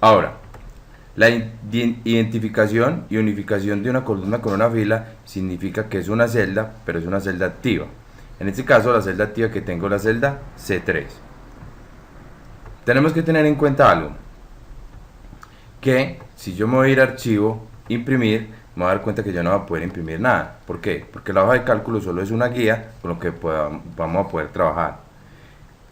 Ahora, la identificación y unificación de una columna con una fila significa que es una celda, pero es una celda activa. En este caso, la celda activa que tengo es la celda C3. Tenemos que tener en cuenta algo, que si yo me voy a ir a archivo, imprimir, me voy a dar cuenta que yo no voy a poder imprimir nada. ¿Por qué? Porque la hoja de cálculo solo es una guía con lo que vamos a poder trabajar.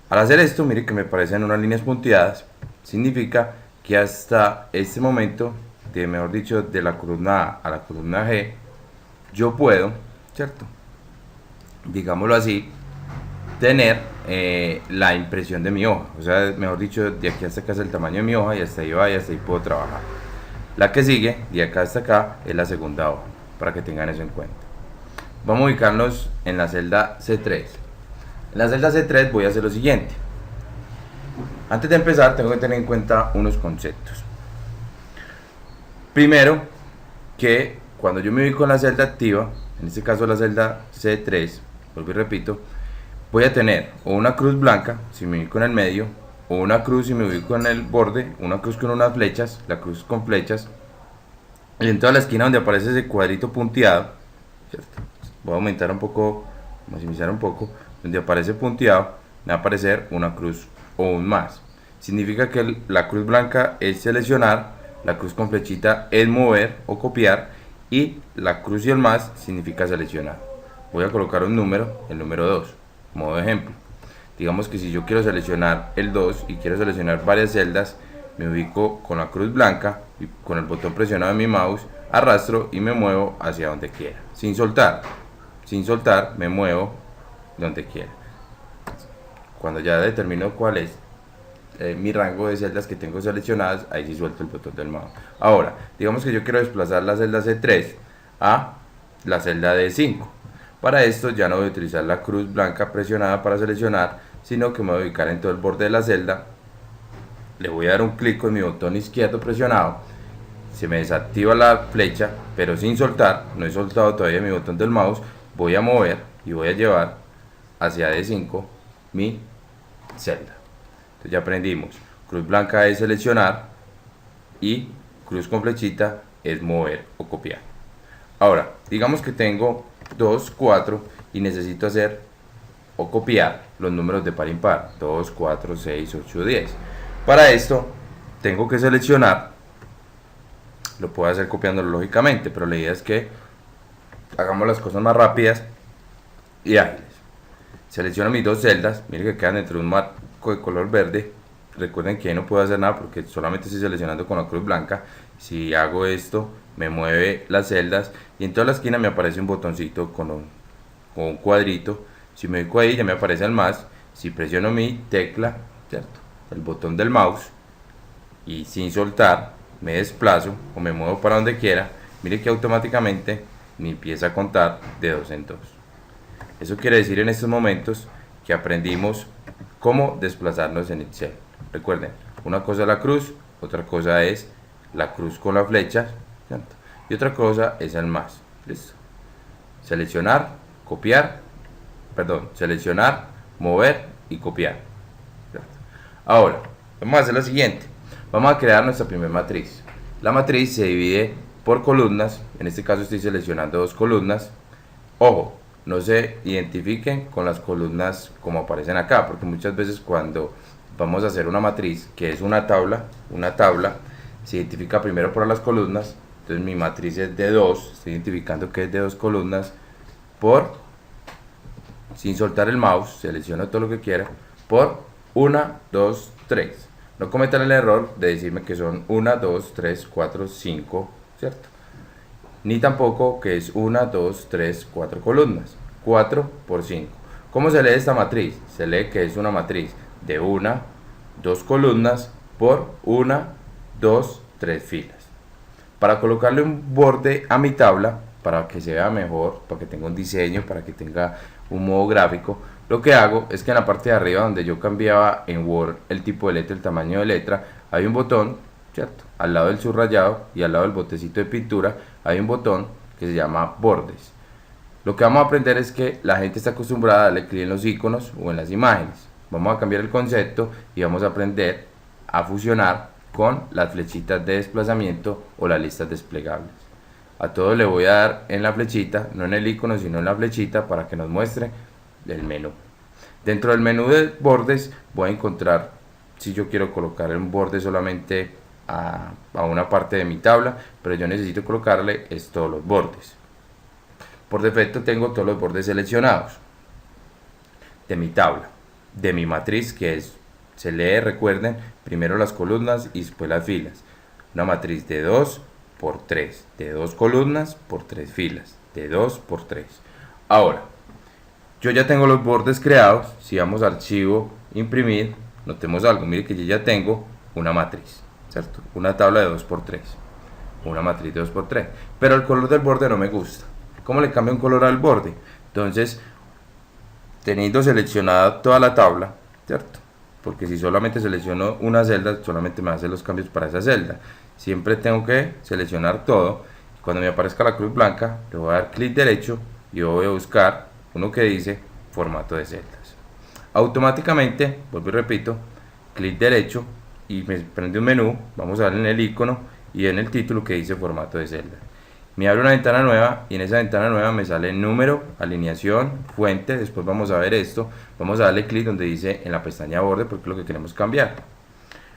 Al hacer esto, mire que me aparecen unas líneas punteadas, significa que hasta este momento, mejor dicho, de la columna A a la columna G, yo puedo, ¿cierto? Digámoslo así, tener la impresión de mi hoja. O sea, mejor dicho, de aquí hasta acá es el tamaño de mi hoja y hasta ahí va y hasta ahí puedo trabajar. La que sigue, de acá hasta acá, es la segunda hoja, para que tengan eso en cuenta. Vamos a ubicarnos en la celda C3. En la celda C3 voy a hacer lo siguiente. Antes de empezar, tengo que tener en cuenta unos conceptos. Primero, que cuando yo me ubico en la celda activa, en este caso la celda C3, vuelvo y repito, voy a tener o una cruz blanca, si me ubico en el medio, o una cruz si me ubico en el borde, una cruz con unas flechas, la cruz con flechas, y en toda la esquina donde aparece ese cuadrito punteado, ¿cierto? Voy a aumentar un poco, maximizar un poco, donde aparece punteado, me va a aparecer una cruz o un más. Significa que la cruz blanca es seleccionar, la cruz con flechita es mover o copiar, y la cruz y el más significa seleccionar. Voy a colocar un número, el número 2, modo ejemplo. Digamos que si yo quiero seleccionar el 2 y quiero seleccionar varias celdas, me ubico con la cruz blanca y con el botón presionado de mi mouse arrastro y me muevo hacia donde quiera, sin soltar. Sin soltar me muevo donde quiera. Cuando ya determino cuál es mi rango de celdas que tengo seleccionadas, ahí sí suelto el botón del mouse. Ahora, digamos que yo quiero desplazar la celda C3 a la celda D5. Para esto ya no voy a utilizar la cruz blanca presionada para seleccionar, sino que me voy a ubicar en todo el borde de la celda. Le voy a dar un clic con mi botón izquierdo presionado. Se me desactiva la flecha, pero sin soltar. No he soltado todavía mi botón del mouse. Voy a mover y voy a llevar hacia D5 mi celda. Entonces ya aprendimos. Cruz blanca es seleccionar y cruz con flechita es mover o copiar. Ahora, digamos que tengo 2, 4 y necesito hacer o copiar los números de par impar, 2, 4, 6, 8, 10. Para esto tengo que seleccionar, lo puedo hacer copiándolo lógicamente, pero la idea es que hagamos las cosas más rápidas y ágiles. Selecciono mis dos celdas, miren que quedan dentro de un marco de color verde. Recuerden que ahí no puedo hacer nada porque solamente estoy seleccionando con la cruz blanca. Si hago esto, me mueve las celdas y en toda la esquina me aparece un botoncito con un cuadrito. Si me ubico ahí, ya me aparece el más. Si presiono mi tecla, ¿cierto?, el botón del mouse, y sin soltar me desplazo o me muevo para donde quiera, mire que automáticamente me empieza a contar de 2 en 2. Eso quiere decir en estos momentos que aprendimos cómo desplazarnos en Excel. Recuerden, una cosa es la cruz, otra cosa es la cruz con la flecha, ¿cierto?, y otra cosa es el más. ¿Listo? Seleccionar, copiar, seleccionar, mover y copiar. ¿Cierto? Ahora, vamos a hacer lo siguiente. Vamos a crear nuestra primera matriz. La matriz se divide por columnas. En este caso estoy seleccionando 2 columnas. Ojo, no se identifiquen con las columnas como aparecen acá, porque muchas veces cuando vamos a hacer una matriz, que es una tabla, se identifica primero por las columnas. Entonces mi matriz es de 2, estoy identificando que es de 2 columnas sin soltar el mouse, selecciono todo lo que quiera, por 1, 2, 3. No cometan el error de decirme que son 1, 2, 3, 4, 5, ¿cierto? Ni tampoco que es 1, 2, 3, 4 columnas. 4 por 5. ¿Cómo se lee esta matriz? Se lee que es una matriz de 1, 2 columnas por 1, 2, 3 filas. Para colocarle un borde a mi tabla, para que se vea mejor, para que tenga un diseño, para que tenga un modo gráfico, lo que hago es que en la parte de arriba, donde yo cambiaba en Word el tipo de letra, el tamaño de letra, hay un botón, ¿cierto? Al lado del subrayado y al lado del botecito de pintura hay un botón que se llama bordes. Lo que vamos a aprender es que la gente está acostumbrada a darle clic en los iconos o en las imágenes. Vamos a cambiar el concepto y vamos a aprender a fusionar con las flechitas de desplazamiento o las listas desplegables. A todo le voy a dar en la flechita, no en el icono sino en la flechita, para que nos muestre el menú. Dentro del menú de bordes voy a encontrar si yo quiero colocar un borde solamente a una parte de mi tabla, pero yo necesito colocarle todos los bordes. Por defecto tengo todos los bordes seleccionados de mi tabla, de mi matriz, que se lee, recuerden, primero las columnas y después las filas. Una matriz de 2 por 3, de 2 columnas por 3 filas, de 2 por 3. Ahora, yo ya tengo los bordes creados. Si vamos a archivo, imprimir, notemos algo, mire que yo ya tengo una matriz, ¿cierto? Una tabla de 2 por 3, una matriz de 2 por 3, pero el color del borde no me gusta. ¿Cómo le cambio un color al borde? Entonces, teniendo seleccionada toda la tabla, ¿cierto? Porque si solamente selecciono una celda, solamente me hace los cambios para esa celda. Siempre tengo que seleccionar todo. Cuando me aparezca la cruz blanca, le voy a dar clic derecho y voy a buscar uno que dice formato de celdas. Automáticamente, vuelvo y repito, clic derecho y me prende un menú. Vamos a darle en el icono y en el título que dice formato de celdas. Me abre una ventana nueva y en esa ventana nueva me sale número, alineación, fuente. Después vamos a ver esto. Vamos a darle clic donde dice en la pestaña borde, porque es lo que queremos cambiar.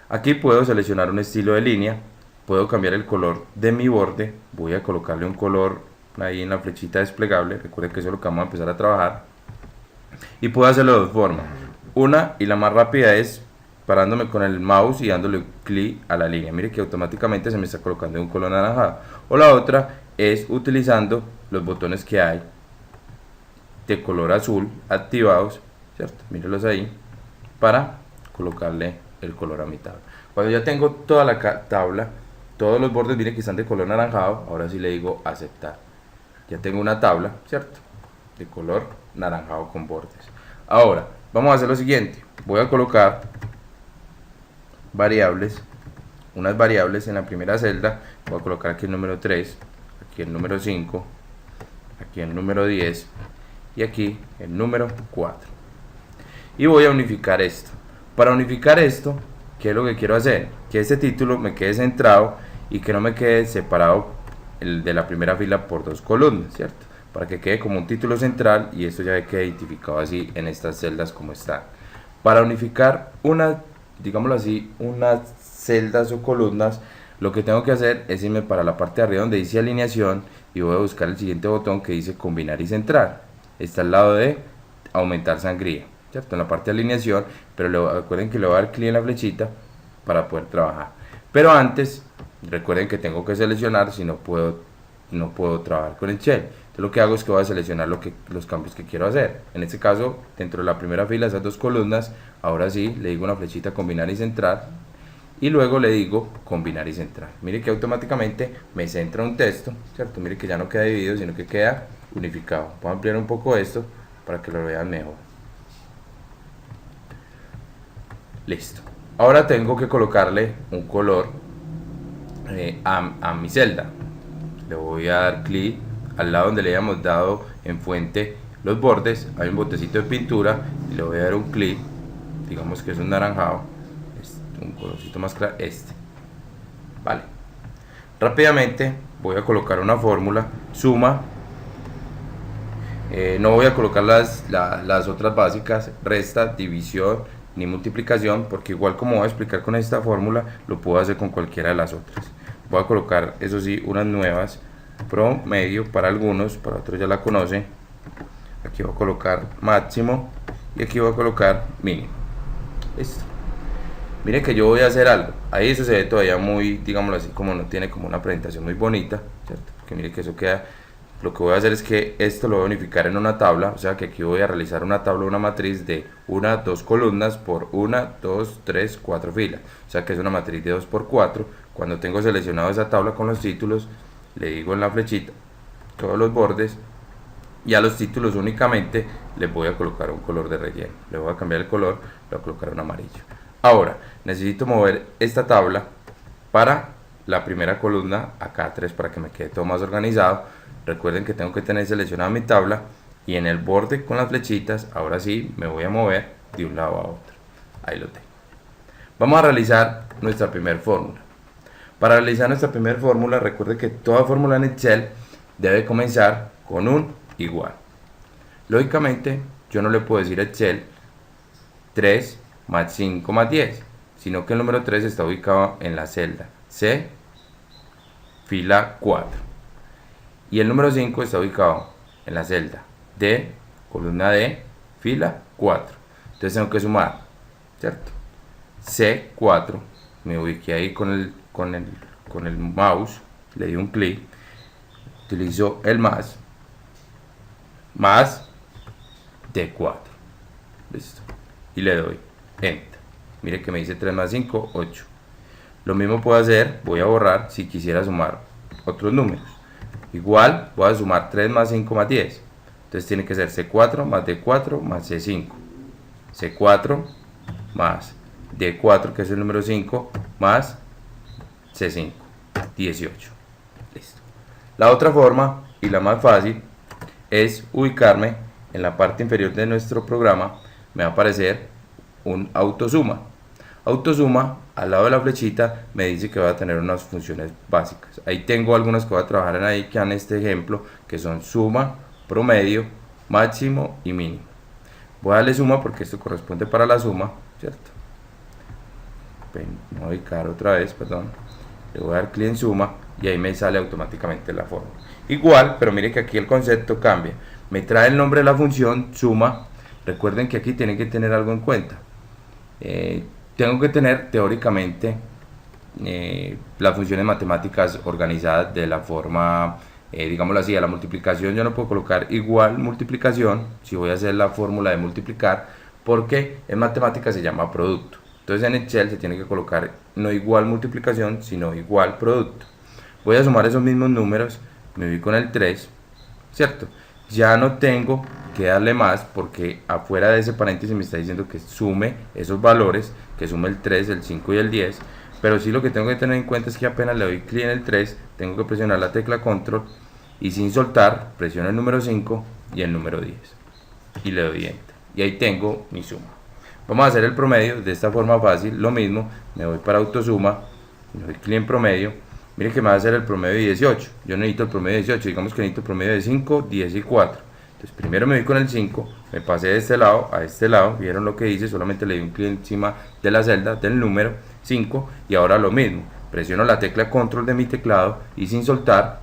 Aquí puedo seleccionar un estilo de línea, puedo cambiar el color de mi borde. Voy a colocarle un color ahí en la flechita desplegable. Recuerden que eso es lo que vamos a empezar a trabajar. Y puedo hacerlo de dos formas. Una, y la más rápida, es parándome con el mouse y dándole clic a la línea. Mire que automáticamente se me está colocando un color anaranjado. O la otra es utilizando los botones que hay de color azul activados, ¿cierto? Mírenlos ahí, para colocarle el color a mi tabla. Cuando ya tengo toda la tabla, todos los bordes, miren que están de color naranjado, ahora sí le digo aceptar. Ya tengo una tabla, ¿cierto? De color naranjado con bordes. Ahora, vamos a hacer lo siguiente. Voy a colocar variables, unas variables en la primera celda. Voy a colocar aquí el número 3, aquí el número 5, aquí el número 10 y aquí el número 4. Y voy a unificar esto. Para unificar esto, ¿qué es lo que quiero hacer? Que este título me quede centrado y que no me quede separado el de la primera fila por dos columnas, ¿cierto? Para que quede como un título central y esto ya quede identificado así en estas celdas como están. Para unificar una, digámoslo así, unas celdas o columnas, lo que tengo que hacer es irme para la parte de arriba donde dice alineación y voy a buscar el siguiente botón que dice combinar y centrar. Está al lado de aumentar sangría, ¿cierto? En la parte de alineación, pero recuerden que le voy a dar clic en la flechita para poder trabajar. Pero antes, recuerden que tengo que seleccionar, si no puedo trabajar con el shell. Entonces lo que hago es que voy a seleccionar los cambios que quiero hacer. En este caso, dentro de la primera fila, esas dos columnas, ahora sí, le digo una flechita combinar y centrar. Y luego le digo combinar y centrar. Mire que automáticamente me centra un texto, ¿cierto? Mire que ya no queda dividido, sino que queda unificado. Voy a ampliar un poco esto para que lo vean mejor. Listo. Ahora tengo que colocarle un color a mi celda. Le voy a dar clic al lado donde le hayamos dado en fuente los bordes. Hay un botecito de pintura y le voy a dar un clic. Digamos que es un naranjado, un colorcito más claro, vale. Rápidamente voy a colocar una fórmula, suma. No voy a colocar las otras básicas, resta, división ni multiplicación, porque igual como voy a explicar con esta fórmula, lo puedo hacer con cualquiera de las otras. Voy a colocar, eso sí, unas nuevas, promedio para algunos, para otros ya la conocen. Aquí voy a colocar máximo y aquí voy a colocar mínimo. Listo. Miren que yo voy a hacer algo. Ahí eso se ve todavía muy, digámoslo así, como no tiene como una presentación muy bonita, ¿cierto? Porque miren que eso queda. Lo que voy a hacer es que esto lo voy a unificar en una tabla. O sea que aquí voy a realizar una tabla, una matriz de 1, 2 columnas por 1, 2, 3, 4 filas. O sea que es una matriz de 2 por 4. Cuando tengo seleccionado esa tabla con los títulos, le digo en la flechita todos los bordes. Y a los títulos únicamente les voy a colocar un color de relleno. Le voy a cambiar el color, le voy a colocar un amarillo. Ahora, necesito mover esta tabla para la primera columna, acá 3, para que me quede todo más organizado. Recuerden que tengo que tener seleccionada mi tabla y en el borde con las flechitas, ahora sí me voy a mover de un lado a otro. Ahí lo tengo. Vamos a realizar nuestra primera fórmula. Para realizar nuestra primera fórmula, recuerde que toda fórmula en Excel debe comenzar con un igual. Lógicamente, yo no le puedo decir a Excel 3 más 5 más 10, sino que el número 3 está ubicado en la celda C, fila 4. Y el número 5 está ubicado en la celda D, columna D, fila 4. Entonces tengo que sumar, ¿cierto? C4, me ubiqué ahí con el mouse, le di un clic, utilizo el más D4, listo, y le doy Enter. Mire que me dice 3 más 5, 8. Lo mismo puedo hacer, voy a borrar si quisiera sumar otros números. Igual voy a sumar 3 más 5 más 10. Entonces tiene que ser C4 más D4 más C5. C4 más D4, que es el número 5, más C5, 18. Listo. La otra forma, y la más fácil, es ubicarme en la parte inferior de nuestro programa. Me va a aparecer un autosuma. Autosuma, al lado de la flechita, me dice que va a tener unas funciones básicas. Ahí tengo algunas que voy a trabajar en ahí, que en este ejemplo, que son suma, promedio, máximo y mínimo. Voy a darle suma porque esto corresponde para la suma, ¿cierto? Me voy a ubicar otra vez, perdón. Le voy a dar clic en suma y ahí me sale automáticamente la fórmula. Igual, pero mire que aquí el concepto cambia. Me trae el nombre de la función suma. Recuerden que aquí tienen que tener algo en cuenta. Tengo que tener teóricamente las funciones matemáticas organizadas de la forma, digámoslo así, a la multiplicación yo no puedo colocar igual multiplicación si voy a hacer la fórmula de multiplicar, porque en matemáticas se llama producto. Entonces en Excel se tiene que colocar no igual multiplicación, sino igual producto. Voy a sumar esos mismos números, me voy con el 3, ¿cierto? Ya no tengo que darle más porque afuera de ese paréntesis me está diciendo que sume esos valores, que sume el 3, el 5 y el 10, pero sí lo que tengo que tener en cuenta es que apenas le doy clic en el 3, tengo que presionar la tecla control y sin soltar presiono el número 5 y el número 10 y le doy enter y ahí tengo mi suma. Vamos a hacer el promedio de esta forma fácil, lo mismo, me voy para autosuma, le doy clic en promedio. Miren que me va a hacer el promedio de 18. Yo necesito el promedio de 18. Digamos que necesito el promedio de 5, 10 y 4. Entonces primero me voy con el 5. Me pasé de este lado a este lado. Vieron lo que hice. Solamente le di un clic encima de la celda del número 5. Y ahora lo mismo. Presiono la tecla control de mi teclado. Y sin soltar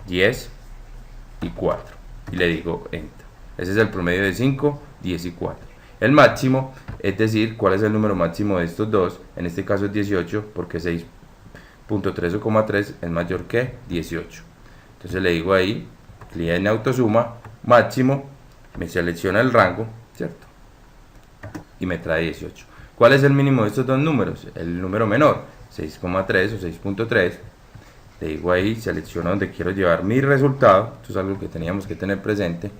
10 y 4. Y le digo enter. Ese es el promedio de 5, 10 y 4. El máximo, es decir, cuál es el número máximo de estos dos. En este caso es 18 porque 6.3 es mayor que 18. Entonces le digo ahí, clic en autosuma, máximo, me selecciona el rango, ¿cierto? Y me trae 18. ¿Cuál es el mínimo de estos dos números? El número menor, 6,3 o 6.3. Le digo ahí, selecciono donde quiero llevar mi resultado. Esto es algo que teníamos que tener presente.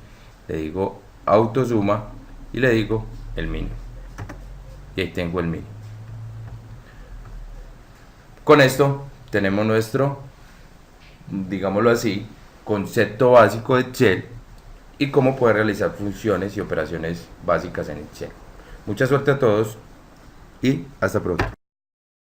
Le digo autosuma y le digo el mínimo. Y ahí tengo el mínimo. Con esto tenemos nuestro, digámoslo así, concepto básico de Excel y cómo poder realizar funciones y operaciones básicas en Excel. Mucha suerte a todos y hasta pronto.